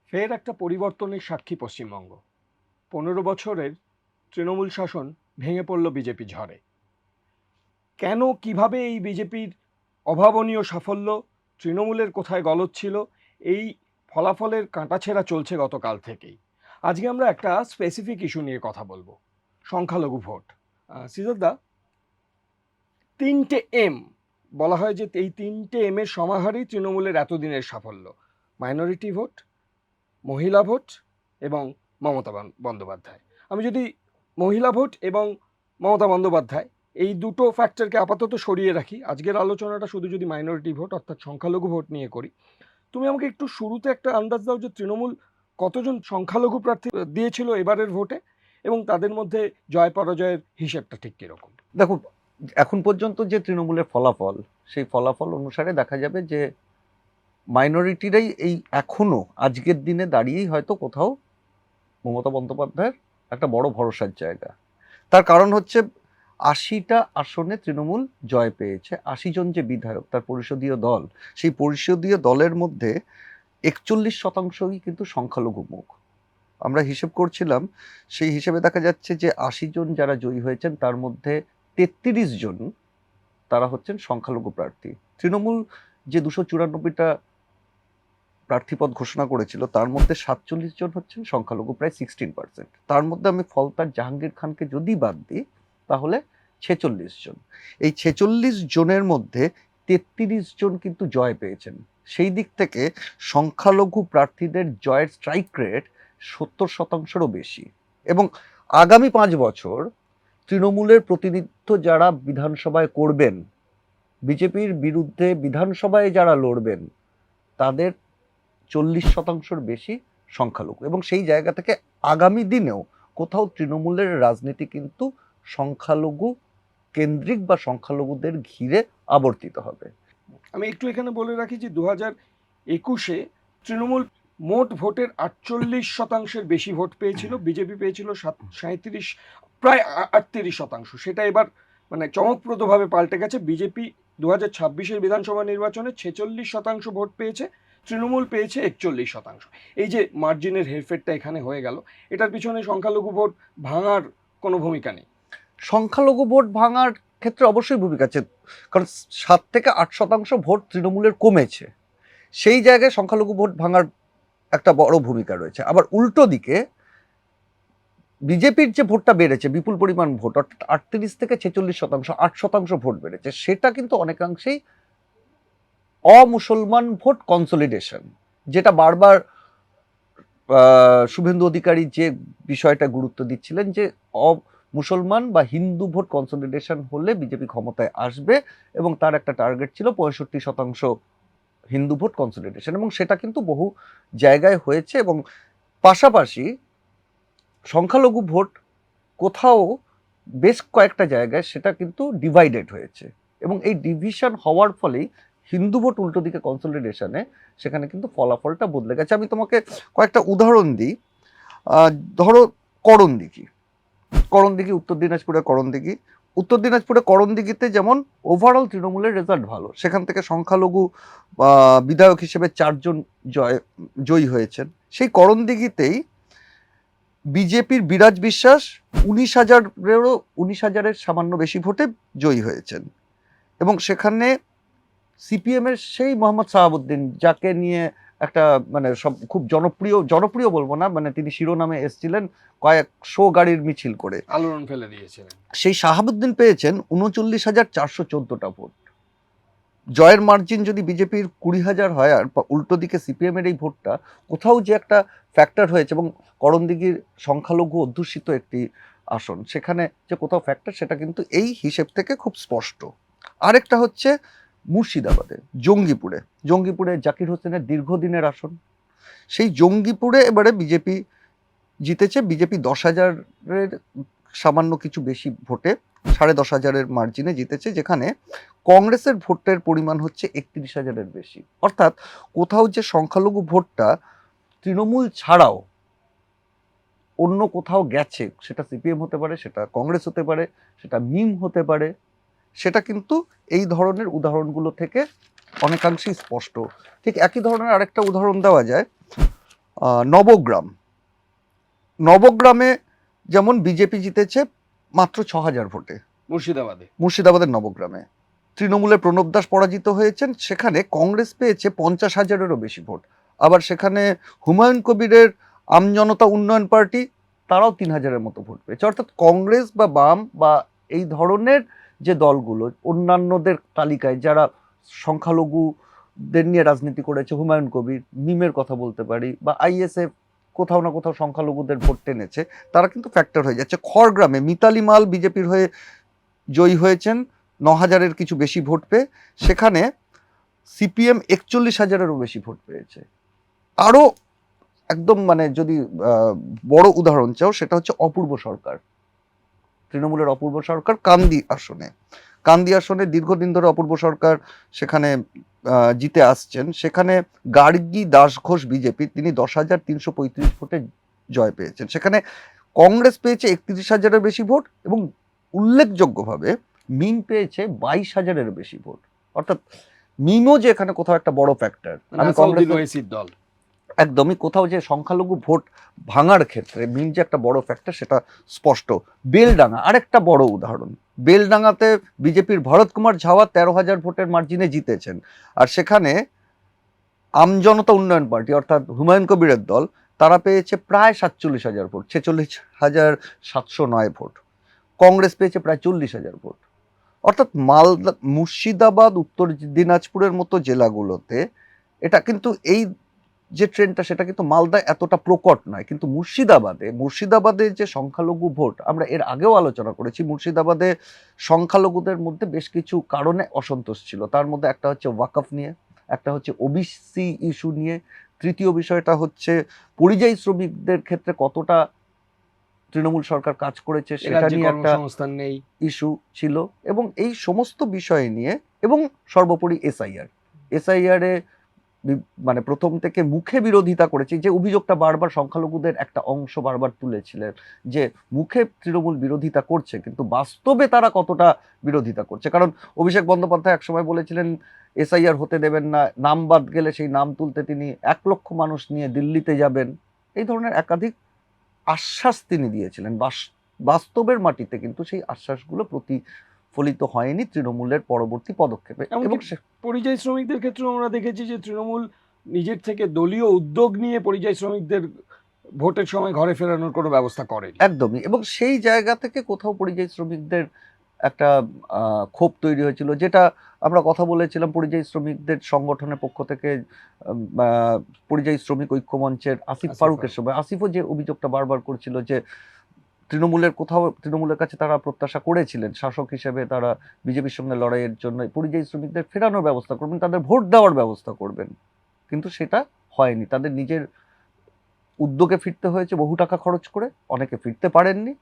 ফের একটা পরিবর্তনের সাক্ষী পশ্চিমবঙ্গ। 15 বছরের তৃণমূল শাসন ভেঙে পড়ল বিজেপি ঝড়ে। কেন, কিভাবে এই বিজেপির অভাবনীয় সাফল্য, তৃণমূলের কোথায় গলদ ছিল, এই ফলাফলের কাঁটাছেঁড়া চলছে গতকাল থেকেই। আজকে আমরা একটা স্পেসিফিক ইস্যু নিয়ে কথা বলবো, সংখ্যালঘু ভোট। সিজদা, 3টে M বলা হয় যে এই 3টে M এর সমাহারই তৃণমূলের এতদিনের সাফল্য: মাইনরিটি ভোট, মহিলা ভোট এবং মমতা বন্দ্যোপাধ্যায়। আমি যদি মহিলা ভোট এবং মমতা বন্দ্যোপাধ্যায় এই দুটো ফ্যাক্টরকে আপাতত সরিয়ে রাখি, আজকের আলোচনাটা শুধু যদি মাইনরিটি ভোট অর্থাৎ সংখ্যালঘু ভোট নিয়ে করি, তুমি আমাকে একটু শুরুতে একটা আন্দাজ দাও যে তৃণমূল কতজন সংখ্যালঘু প্রার্থী দিয়েছিল এবারের ভোটে, এবং তাদের মধ্যে জয় পরাজয়ের হিসেবটা ঠিক কিরকম? দেখো, এখন পর্যন্ত যে তৃণমূলের ফলাফল, সেই ফলাফল অনুসারে দেখা যাবে যে মাইনরিটিরাই এই এখনো আজকের দিনে দাঁড়িয়েই হয়তো কোথাও মমতা বন্দ্যোপাধ্যায়ের একটা বড় ভরসার জায়গা। তার কারণ হচ্ছে 80টা আসনে তৃণমূল জয় পেয়েছে। 80 জন যে বিধায়ক, তার পরিষদীয় দল, সেই পরিষদীয় দলের মধ্যে 41% কিন্তু সংখ্যালঘু মুখ। আমরা হিসেব করছিলাম, সেই হিসেবে দেখা যাচ্ছে যে 80 জন যারা জয়ী হয়েছেন তার মধ্যে 33 জন তারা হচ্ছেন সংখ্যালঘু প্রার্থী। তৃণমূল যে 294টা প্রার্থীপদ ঘোষণা করেছিল তার মধ্যে 47 জন হচ্ছেন সংখ্যালঘু, প্রায় 16%। তার মধ্যে আমি ফলতার জাহাঙ্গীর খানকে যদি বাদ দিই তাহলে 46 জন। এই 46 জনের মধ্যে 33 জন কিন্তু জয় পেয়েছেন। সেই দিক থেকে সংখ্যালঘু প্রার্থীদের জয়ের স্ট্রাইক রেট 70%-রও বেশি। এবং আগামী 5 বছর তৃণমূলের প্রতিনিধিত্ব যারা বিধানসভায় করবেন, বিজেপির বিরুদ্ধে বিধানসভায় যারা লড়বেন, তাদের 40%-র বেশি সংখ্যালঘু। এবং সেই জায়গা থেকে আগামী দিনেও কোথাও তৃণমূলের রাজনীতি কিন্তু সংখ্যালঘু কেন্দ্রিক বা সংখ্যালঘুদের ঘিরে আবর্তিত হবে। আমি একটু এখানে বলে রাখি যে 2021-এ তৃণমূল মোট ভোটের 48%-এর বেশি ভোট পেয়েছিল, বিজেপি পেয়েছিল 37, প্রায় 38%। সেটা এবার মানে চমকপ্রদভাবে পাল্টে গেছে। বিজেপি 2026-এর বিধানসভা নির্বাচনে 46% ভোট পেয়েছে, তৃণমূল পেয়েছে 41%। এই যে মার্জিনের হেরফেরটা এখানে হয়ে গেল, এটার পিছনে সংখ্যালঘু ভোট ভাঙার কোনো ভূমিকা নেই? সংখ্যালঘু ভোট ভাঙার ক্ষেত্রে অবশ্যই ভূমিকা আছে, কারণ 7 থেকে 8% ভোট তৃণমূলের কমেছে। সেই জায়গায় সংখ্যালঘু ভোট ভাঙার একটা বড় ভূমিকা রয়েছে। আবার উল্টো দিকে বিজেপির যে ভোটটা বেড়েছে, বিপুল পরিমাণ ভোট, অর্থাৎ 38 থেকে 46%, 8% ভোট বেড়েছে, সেটা কিন্তু অনেকাংশেই অমুসলমান ভোট কনসলিডেশন। যেটা বারবার শুভেন্দু অধিকারী যে বিষয়টা গুরুত্ব দিচ্ছিলেন যে মুসলমান বা হিন্দু ভোট কনসলিডেশন হলে বিজেপি ক্ষমতায় আসবে, এবং তার একটা টার্গেট ছিল 65% হিন্দু ভোট কনসলিডেশন, এবং সেটা কিন্তু বহু জায়গায় হয়েছে। এবং পাশাপাশি সংখ্যালঘু ভোট কোথাও বেশ কয়েকটা জায়গায় সেটা কিন্তু ডিভাইডেড হয়েছে, এবং এই ডিভিশন হওয়ার ফলেই হিন্দু ভোট উল্টো দিকে কনসলিডেশনে সেখানে কিন্তু ফলাফলটা বদলে গেছে। আমি তোমাকে কয়েকটা উদাহরণ দিই। ধরো করণদিঘি, উত্তর দিনাজপুরে করণদিঘিতে যেমন ওভারঅল তৃণমূলের রেজাল্ট ভালো, সেখান থেকে সংখ্যালঘু বিধায়ক হিসেবে 4 জন জয়ী হয়েছেন। সেই করণদিঘিতেই বিজেপির বিরাজ বিশ্বাস 19,000-এর সামান্য বেশি ভোটে জয়ী হয়েছেন। এবং সেখানে সিপিএমের সেই মোহাম্মদ সাহাবুদ্দিন, যাকে নিয়ে একটা মানে সব খুব জনপ্রিয় বলবো না, মানে তিনি শিরোনামে এসেছিলেন কয়েকশো গাড়ির মিছিল করে, আলোড়ন ফেলে দিয়েছিলেন, সেই শাহাবুদ্দিন পেয়েছেন 39,414টা ভোট। জয়ের মার্জিন যদি বিজেপির 20,000 হয়, আর উল্টো দিকে সিপিএম এর এই ভোটটা, কোথাও যে একটা ফ্যাক্টর হয়েছে। এবং করণদিঘির সংখ্যালঘু অধ্যুষিত একটি আসন, সেখানে যে কোথাও ফ্যাক্টর, সেটা কিন্তু এই হিসেব থেকে খুব স্পষ্ট। আরেকটা হচ্ছে মুর্শিদাবাদে জঙ্গিপুরে জাকির হোসেনের দীর্ঘদিনের আসন। সেই জঙ্গিপুরে এবারে বিজেপি জিতেছে। বিজেপি 10,000-এর সামান্য কিছু বেশি ভোটে, 10,500-এর মার্জিনে জিতেছে, যেখানে কংগ্রেসের ভোটের পরিমাণ হচ্ছে 31,000-এর বেশি। অর্থাৎ কোথাও যে সংখ্যালঘু ভোটটা তৃণমূল ছাড়াও অন্য কোথাও গেছে, সেটা সিপিএম হতে পারে, সেটা কংগ্রেস হতে পারে, সেটা মিম হতে পারে, সেটা কিন্তু এই ধরনের উদাহরণগুলো থেকে অনেকাংশেই স্পষ্ট। ঠিক একই ধরনের আরেকটা উদাহরণ দেওয়া যায় নবগ্রাম, নবগ্রামে যেমন বিজেপি জিতেছে মাত্র 6,000 ভোটে, মুর্শিদাবাদের নবগ্রামে। তৃণমূলের প্রণব দাস পরাজিত হয়েছেন, সেখানে কংগ্রেস পেয়েছে 50,000-এরও বেশি ভোট। আবার সেখানে হুমায়ুন কবিরের আমজনতা উন্নয়ন পার্টি, তারাও 3,000-এর মতো ভোট পেয়েছে। অর্থাৎ কংগ্রেস বা বাম বা এই ধরনের যে দলগুলো অন্যান্যদের তালিকায় যারা সংখ্যালঘুদের নিয়ে রাজনীতি করেছে, হুমায়ুন কবির, মিমের কথা বলতে পারি, বা আইএসএফ কোথাও না কোথাও সংখ্যালঘুদের ভোট টেনেছে, তারা কিন্তু ফ্যাক্টর হয়ে যাচ্ছে। খড়গ্রামে মিতালি মাল বিজেপির হয়ে জয়ী হয়েছেন 9,000-এর কিছু বেশি ভোট পেয়ে, সেখানে সিপিএম 41,000-এরও বেশি ভোট পেয়েছে। আরও একদম মানে যদি বড় উদাহরণ চাও, সেটা হচ্ছে অপূর্ব সরকার, তৃণমূলের অপূর্ব সরকার কান্দি আসনে দীর্ঘদিন ধরে অপূর্ব সরকার সেখানে জিতে আসছেন। সেখানে গার্গী দাস ঘোষ বিজেপি, তিনি 10,335 ভোটে জয় পেয়েছেন। সেখানে কংগ্রেস পেয়েছে 31,000-এর বেশি ভোট এবং উল্লেখযোগ্যভাবে মিম পেয়েছে 22,000-এর বেশি ভোট। অর্থাৎ মিমও যে এখানে কোথাও একটা বড় ফ্যাক্টর। আমি কংগ্রেসের দল একদমই কোথাও যে সংখ্যালঘু ভোট ভাঙার ক্ষেত্রে মিম যে একটা বড় ফ্যাক্টর সেটা স্পষ্ট। বেলডাঙ্গা আরেকটা বড় উদাহরণ। বেলডাঙ্গাতে বিজেপির ভরত কুমার ঝাওয়া 13,000 ভোটের মার্জিনে জিতেছেন, আর সেখানে আমজনতা উন্নয়ন পার্টি অর্থাৎ হুমায়ুন কবিরের দল, তারা পেয়েছে প্রায় 47,000 ভোট, 46,709 ভোট। কংগ্রেস পেয়েছে প্রায় 40,000 ভোট। অর্থাৎ মালদা, মুর্শিদাবাদ, উত্তর দিনাজপুরের মতো জেলাগুলোতে এটা কিন্তু এই যে ট্রেন্ডটা সেটা কিন্তু মালদা এতটা প্রকট নয়, কিন্তু মুর্শিদাবাদে যে সংখ্যালঘু ভোট, আমরা এর আগেও আলোচনা করেছি, মুর্শিদাবাদে সংখ্যালঘুদের মধ্যে বেশ কিছু কারণে অসন্তোষ ছিল। তার মধ্যে একটা হচ্ছে ওয়াকফ নিয়ে, একটা হচ্ছে ওবিসি ইস্যু নিয়ে, তৃতীয় বিষয়টা হচ্ছে পরিযায়ী শ্রমিকদের ক্ষেত্রে কতটা তৃণমূল সরকার কাজ করেছে সেটা নিয়ে একটা ইস্যু ছিল। এবং এই সমস্ত বিষয় নিয়ে, এবং সর্বোপরি এসআইআর এ মানে প্রথম থেকে মুখে বিরোধিতা করেছে, যে অভিযোগটা বারবার সংখ্যালঘুদের একটা অংশ বারবার তুলেছিলেন, যে মুখে তৃণমূল বিরোধিতা করছে কিন্তু বাস্তবে তারা কতটা বিরোধিতা করছে। কারণ অভিষেক বন্দ্যোপাধ্যায় একসময় বলেছিলেন এসআইআর হতে দেবেন না, নাম বাদ গেলে সেই নাম তুলতে তিনি 1 লক্ষ মানুষ নিয়ে দিল্লিতে যাবেন, এই ধরনের একাধিক আশ্বাস তিনি দিয়েছিলেন। বাস্তবের মাটিতে কিন্তু সেই আশ্বাসগুলো প্রতিফলিত হয়নি তৃণমূলের পরবর্তী পদক্ষেপে। এবং পরিযায়ী শ্রমিকদের ক্ষেত্রে আমরা দেখেছি যে তৃণমূল নিজের থেকে দলীয় উদ্যোগ নিয়ে পরিযায়ী শ্রমিকদের ভোটের সময় ঘরে ফেরানোর কোনো ব্যবস্থা করে একদমই। এবং সেই জায়গা থেকে কোথাও পরিযায়ী শ্রমিকদের একটা ক্ষোভ তৈরি হয়েছিল, যেটা আমরা কথা বলেছিলাম পরিযায়ী শ্রমিকদের সংগঠনের পক্ষ থেকে, পরিযায়ী শ্রমিক ঐক্যমঞ্চের আসিফ ফারুকের সময়। আসিফও যে অভিযোগটা বারবার করছিল যে তৃণমূলের কাছে তারা প্রত্যাশা করেছিলেন শাসক হিসেবে তারা বিজেপির সঙ্গে লড়াইয়ের জন্য পরিযায়ী শ্রমিকদের ফেরানোর ব্যবস্থা করবেন, তাদের ভোট দেওয়ার ব্যবস্থা করবেন, কিন্তু সেটা হয়নি। তাদের নিজের উদ্যোগে ফিরতে হয়েছে বহু টাকা খরচ করে, অনেকে ফিরতে পারেননি,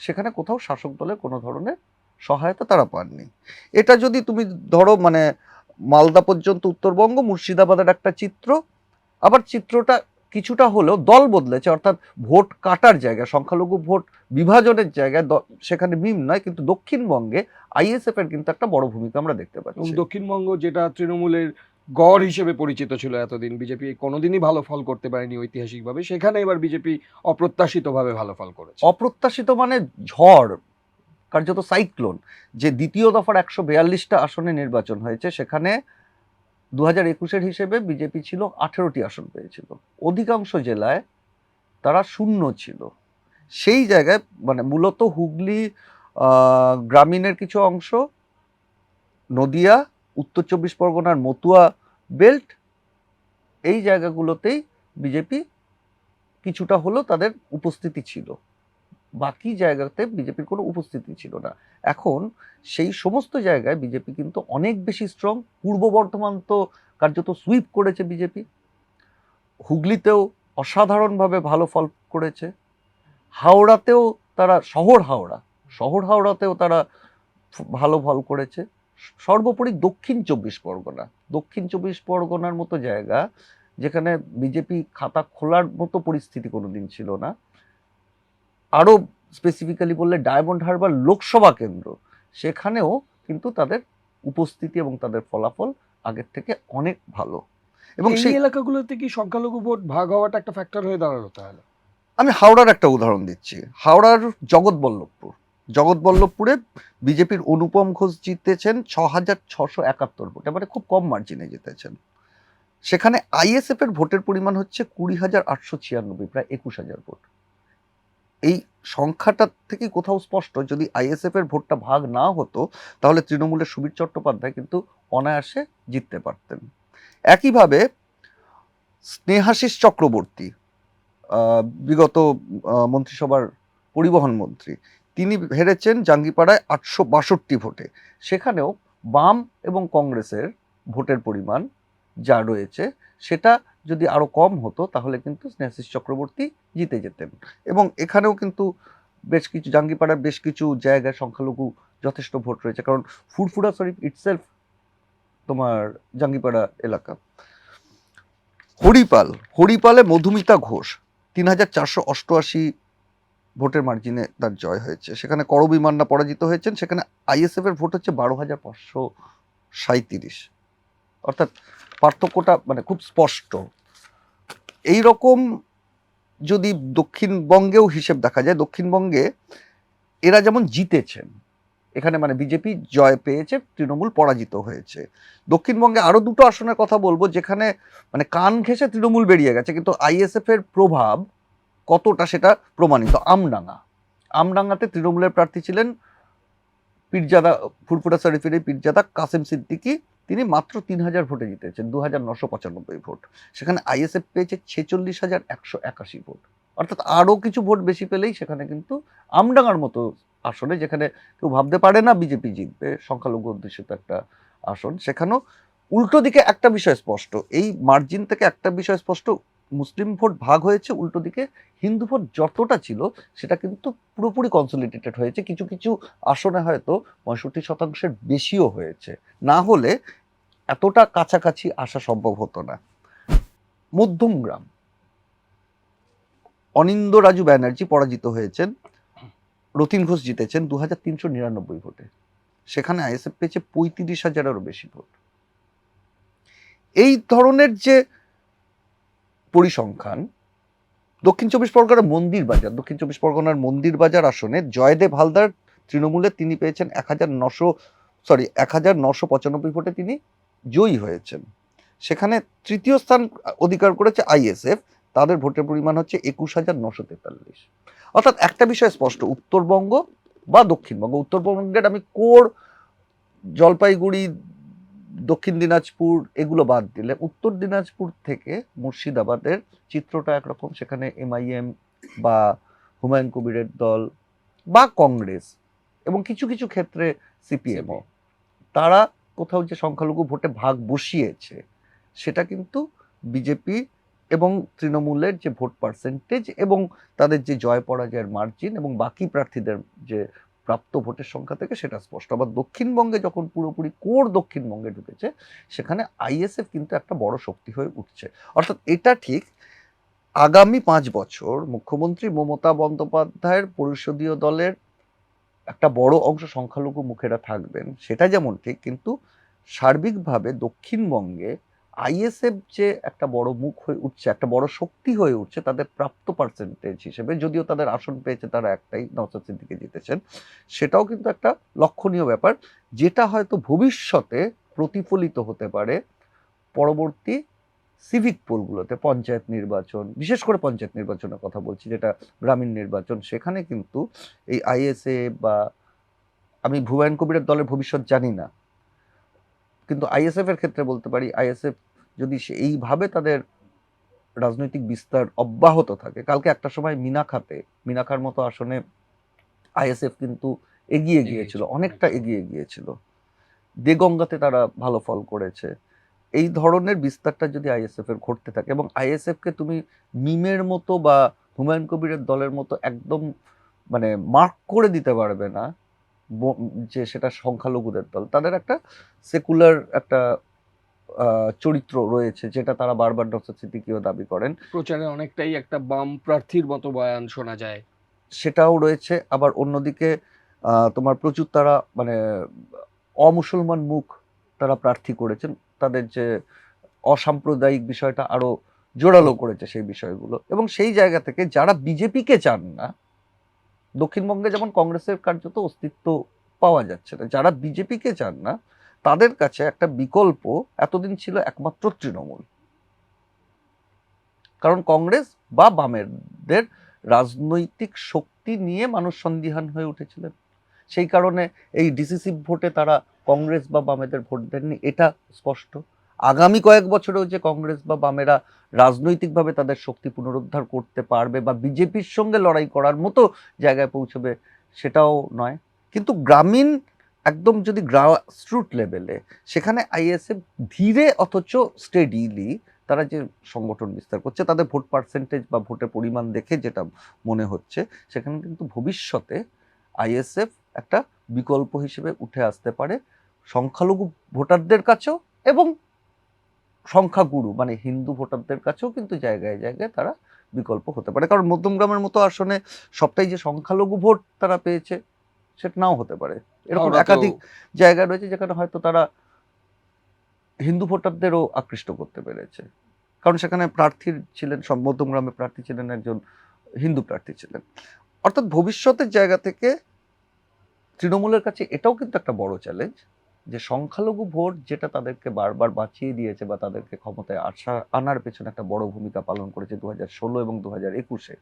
সেখানে কোথাও শাসক দলের কোনো ধরনের সহায়তা তারা পাননি। এটা যদি তুমি ধরো মানে মালদা পর্যন্ত উত্তরবঙ্গ, মুর্শিদাবাদের একটা চিত্র। আবার চিত্রটা কিছুটা হলেও দল বদলেছে, অর্থাৎ ভোট কাটার জায়গায়, সংখ্যালঘু ভোট বিভাজনের জায়গায় সেখানে মিম নয়, কিন্তু দক্ষিণবঙ্গে আইএসএফ এর কিন্তু একটা বড় ভূমিকা আমরা দেখতে পাচ্ছি। দক্ষিণবঙ্গ যেটা তৃণমূলের গড় হিসেবে পরিচিত ছিল এতদিন, বিজেপি কোনোদিনই ভালো ফল করতে পারেনি ঐতিহাসিকভাবে, সেখানে এবার বিজেপি অপ্রত্যাশিতভাবে ভালো ফল করেছে। অপ্রত্যাশিত মানে ঝড়, কার্যত সাইক্লোন। যে দ্বিতীয় দফার 142টা আসনে নির্বাচন হয়েছে, সেখানে 2021-এর হিসেবে বিজেপি ছিল 18টি আসন পেয়েছিল, অধিকাংশ জেলায় তারা শূন্য ছিল। সেই জায়গায় মানে মূলত হুগলি গ্রামীণের কিছু অংশ, নদিয়া, উত্তর 24 পরগনার মতুয়া বেল্ট, এই জায়গাগুলোতেই বিজেপি কিছুটা হলেও তাদের উপস্থিতি ছিল, বাকি জায়গাতে বিজেপির কোনো উপস্থিতি ছিল না। এখন সেই সমস্ত জায়গায় বিজেপি কিন্তু অনেক বেশি স্ট্রং। পূর্ব বর্ধমান তো কার্যত সুইপ করেছে বিজেপি, হুগলিতেও অসাধারণভাবে ভালো ফল করেছে, হাওড়াতেও তারা শহর হাওড়াতেও তারা ভালো ফল করেছে। সর্বোপরি দক্ষিণ 24 পরগনার মতো জায়গা, যেখানে বিজেপি খাতা খোলার মতো পরিস্থিতি কোনোদিন ছিল না, আরো স্পেসিফিক্যালি বললে ডায়মন্ড হারবার লোকসভা কেন্দ্র, সেখানেও কিন্তু তাদের উপস্থিতি এবং তাদের ফলাফল আগের থেকে অনেক ভালো। এবং এই সেই এলাকাগুলোতে কি সংখ্যালঘু ভোট ভাগ হওয়াটা একটা ফ্যাক্টর হয়ে দাঁড়ালো তাহলে? আমি হাওড়ার একটা উদাহরণ দিচ্ছি। হাওড়ার জগৎবল্লভপুরে বিজেপির অনুপম ঘোষ জিতেছেন 6,671 ভোটে, মানে খুব কম মার্জিনে জিতেছেন। সেখানে আইএসএফ এর ভোটের পরিমাণ হচ্ছে 20,896, প্রায় 21,000 ভোট। এই সংখ্যাটা থেকে কোথাও স্পষ্ট, যদি আইএসএফ এর ভোটটা ভাগ না হতো তাহলে তৃণমূলের সুবীর চট্টোপাধ্যায় কিন্তু অনায়াসে জিততে পারতেন। একইভাবে স্নেহাশিস চক্রবর্তী, বিগত মন্ত্রিসভার পরিবহন মন্ত্রী, তিনি হেরেছেন জাঙ্গিপাড়ায় 862 ভোটে। সেখানেও বাম এবং কংগ্রেসের ভোটের পরিমাণ যা রয়েছে সেটা যদি আরো কম হতো তাহলে কিন্তু স্নেহাশিস চক্রবর্তী জিতে যেতেন। এবং এখানেও কিন্তু বেশ কিছু জাঙ্গিপাড়ার বেশ কিছু জায়গায় সংখ্যালঘু যথেষ্ট ভোট রয়েছে, কারণ ফুরফুরা শরীফ ইটসেলফ তোমার জাঙ্গিপাড়া এলাকা। হরিপালে মধুমিতা ঘোষ 3,488 ভোটের মার্জিনে তার জয় হয়েছে। সেখানে করবী মান্না পরাজিত হয়েছেন। সেখানে আইএসএফ এর ভোট হচ্ছে 12,537। অর্থাৎ পার্থক্যটা মানে খুব স্পষ্ট। এই রকম যদি দক্ষিণবঙ্গেও হিসেব দেখা যায়, দক্ষিণবঙ্গে এরা যেমন জিতেছেন, এখানে মানে বিজেপি জয় পেয়েছে, তৃণমূল পরাজিত হয়েছে। দক্ষিণবঙ্গে আরো দুটো আসনের কথা বলবো যেখানে মানে কান ঘেঁষে তৃণমূল বেরিয়ে গেছে, কিন্তু আইএসএফ এর প্রভাব কতটা সেটা প্রমাণিত। আমডাঙ্গাতে তৃণমূলের প্রার্থী ছিলেন পীরজাদা, ফুরফুরা শরীফের পীরজাদা কাসেম সিদ্দিকী। তিনি মাত্র 3,000 ভোটে জিতেছেন, 2,995 ভোট। সেখানে আইএসএফ পেয়েছে 46,181 ভোট। অর্থাৎ আরো কিছু ভোট বেশি পেলেই সেখানে কিন্তু আমডাঙ্গার মতো আসনে, যেখানে কেউ ভাবতে পারে না বিজেপি জিতবে, সংখ্যালঘু অধ্যুষিত একটা আসন, সেখানেও উল্টো দিকে একটা বিষয় স্পষ্ট, এই মার্জিন থেকে একটা বিষয় স্পষ্ট, মুসলিম ভোট ভাগ হয়েছে, উল্টো দিকে হিন্দু ভোট যতটা ছিল সেটা কিন্তু পুরোপুরি কনসলিডেটেড হয়েছে। কিছু কিছু আসনে হয়তো 65% বেশিও হয়েছে, না হলে এতটা কাছাকাছি আসা সম্ভব হতো না। মধ্যমগ্রাম, অনিন্দ রাজু ব্যানার্জি পরাজিত হয়েছেন, রতিন ঘোষ জিতেছেন 2,399 ভোটে। সেখানে আইএসএফ পেয়েছে 35,000-এরও বেশি ভোট। এই ধরনের যে পরিসংখ্যান, দক্ষিণ চব্বিশ পরগনার মন্দির বাজার আসনে জয়দেব হালদার তৃণমূলের, তিনি পেয়েছেন 1,995 ভোটে তিনি জয়ী হয়েছেন। সেখানে তৃতীয় স্থান অধিকার করেছে আইএসএফ, তাদের ভোটের পরিমাণ হচ্ছে 21,943। অর্থাৎ একটা বিষয় স্পষ্ট, উত্তরবঙ্গ বা দক্ষিণবঙ্গ, উত্তরবঙ্গের আমি জলপাইগুড়ি, দক্ষিণ দিনাজপুর এগুলো বাদ দিলে উত্তর দিনাজপুর থেকে মুর্শিদাবাদের চিত্রটা একরকম। সেখানে এমআইএম বা হুমায়ুন কবিরের দল বা কংগ্রেস এবং কিছু কিছু ক্ষেত্রে সিপিএমও, তারা কোথাও যে সংখ্যালঘু ভোটে ভাগ বসিয়েছে সেটা কিন্তু বিজেপি এবং তৃণমূলের যে ভোট পার্সেন্টেজ এবং তাদের যে জয় পরাজয়ের মার্জিন এবং বাকি প্রার্থীদের যে প্রাপ্ত ভোটের সংখ্যা থেকে সেটা স্পষ্ট। আবার দক্ষিণবঙ্গে যখন পুরোপুরি দক্ষিণবঙ্গে ঢুকেছে, সেখানে আইএসএফ কিন্তু একটা বড় শক্তি হয়ে উঠছে। অর্থাৎ এটা ঠিক আগামী 5 বছর মুখ্যমন্ত্রী মমতা বন্দ্যোপাধ্যায়ের পরিষদীয় দলের একটা বড় অংশ সংখ্যালঘু মুখেরা থাকবেন, সেটা যেমন ঠিক, কিন্তু সার্বিকভাবে দক্ষিণবঙ্গে আইএসএফ যে একটা বড় মুখ হয়ে উঠছে, একটা বড় শক্তি হয়ে উঠছে তাদের প্রাপ্ত পার্সেন্টেজ হিসেবে, যদিও তাদের আসন পেয়েছে তারা একটাই, নওশাদ সিদ্দিকী জিতেছেন, সেটাও কিন্তু একটা লক্ষণীয় ব্যাপার, যেটা হয়তো ভবিষ্যতে প্রতিফলিত হতে পারে পরবর্তী সিভিক পোলগুলোতে, পঞ্চায়েত নির্বাচন, বিশেষ করে পঞ্চায়েত নির্বাচনের কথা বলছি, যেটা গ্রামীণ নির্বাচন, সেখানে কিন্তু এই আইএসএফ বা, আমি হুমায়ুন কবিরের দলের ভবিষ্যৎ জানি না, কিন্তু আইএসএফ এর ক্ষেত্রে বলতে পারি, আইএসএফ যদি এইভাবে তাদের রাজনৈতিক বিস্তার অব্যাহত থাকে, কালকে একটা সময় মিনাখার মতো আসনে আইএসএফ কিন্তু এগিয়ে গিয়েছিল, অনেকটা এগিয়ে গিয়েছিল, দেগঙ্গাতে তারা ভালো ফল করেছে। এই ধরনের বিস্তারটা যদি আইএসএফ এর ঘটতে থাকে, এবং আইএসএফ কে তুমি মিমের মতো বা হুমায়ুন কবিরের দলের মতো একদম মানে মার্ক করে দিতে পারবে না যে সেটা সংখ্যালঘুদের দল, তাদের একটা সেকুলার একটা চরিত্র রয়েছে, যেটা তারা বারবার নওশাদ সিদ্দিকীও দাবি করেন। প্রচারে অনেকটাই একটা বাম প্রার্থীর মতো বয়ান শোনা যায়, সেটাও রয়েছে। আবার অন্যদিকে তোমার প্রচুর তারা মানে অমুসলমান মুখ তারা প্রার্থী করেছেন, তাদের যে অসাম্প্রদায়িক বিষয়টা আরো জোরালো করেছে সেই বিষয়গুলো। এবং সেই জায়গা থেকে যারা বিজেপিকে চান না, দক্ষিণবঙ্গে যেমন কংগ্রেসের কার্যত অস্তিত্ব পাওয়া যাচ্ছে না, যারা বিজেপিকে চান না তাদের কাছে একটা বিকল্প এতদিন ছিল একমাত্র তৃণমূল। কারণ কংগ্রেস বা বামেদের রাজনৈতিক শক্তি নিয়ে মানুষ সন্দিহান হয়ে উঠেছিলেন। সেই কারণে এই ডিসিসিভ ভোটে তারা কংগ্রেস বা বামেদের ভোট দেননি, এটা স্পষ্ট। আগামী কয়েক বছরেও যে কংগ্রেস বা বামেরা রাজনৈতিকভাবে তাদের শক্তি পুনরুদ্ধার করতে পারবে বা বিজেপির সঙ্গে লড়াই করার মতো জায়গায় পৌঁছবে সেটাও নয়। কিন্তু গ্রামীণ একদম যদি গ্রাসরুট লেভেলে, সেখানে আইএসএফ ধীরে অথচ স্টেডিলি তারা যে সংগঠন বিস্তার করছে, তাদের ভোট পার্সেন্টেজ বা ভোটের পরিমাণ দেখে যেটা মনে হচ্ছে, সেখানে কিন্তু ভবিষ্যতে আইএসএফ একটা বিকল্প হিসেবে উঠে আসতে পারে সংখ্যালঘু ভোটারদের কাছেও, এবং সংখ্যাগুরু মানে হিন্দু ভোটারদের কাছেও কিন্তু জায়গায় জায়গায় তারা বিকল্প হতে পারে। কারণ মধ্যমগ্রামের মতো আসনে সবটাই যে সংখ্যালঘু ভোট তারা পেয়েছে সেটা নাও হতে পারে। এরকম হাওড়াতেও একাধিক জায়গা রয়েছে যেখানে হয়তো তারা হিন্দু ভোটারদেরও আকৃষ্ট করতে পেরেছে, কারণ সেখানে প্রার্থী ছিলেন, মধ্যমগ্রামে প্রার্থী ছিলেন একজন হিন্দু প্রার্থী ছিলেন। অর্থাৎ ভবিষ্যতের জায়গা থেকে তৃণমূলের কাছে এটাও কিন্তু একটা বড় চ্যালেঞ্জ যে সংখ্যালঘু ভোট যেটা তাদেরকে বারবার বাঁচিয়ে দিয়েছে বা তাদেরকে ক্ষমতায় আনার পেছনে একটা বড় ভূমিকা পালন করেছে 2016 এবং 2021-এ,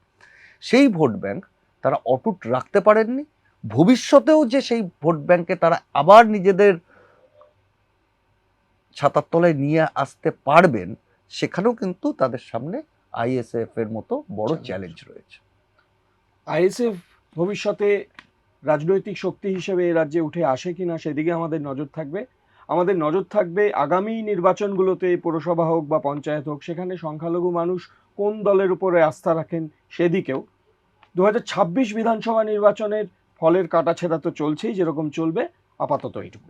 সেই ভোট ব্যাংক তারা অটুট রাখতে পারেননি। ভবিষ্যতেও যে সেই ভোট ব্যাংকে তারা আবার নিজেদের ছাতার তলায় নিয়ে আসতে পারবেন, সেখানেও কিন্তু তাদের সামনে আইএসএফ এর মতো বড় চ্যালেঞ্জ রয়েছে। আইএসএফ ভবিষ্যতে রাজনৈতিক শক্তি হিসেবে এই রাজ্যে উঠে আসে কিনা সেদিকে আমাদের নজর থাকবে। আমাদের নজর থাকবে আগামী নির্বাচনগুলোতে, পৌরসভা হোক বা পঞ্চায়েত হোক, সেখানে সংখ্যালঘু মানুষ কোন দলের উপরে আস্থা রাখেন সেদিকেও। 2026 বিধানসভা নির্বাচনের ফলের কাটাছেঁড়া তো চলছেই, যেরকম চলবে। আপাতত এইটুকু।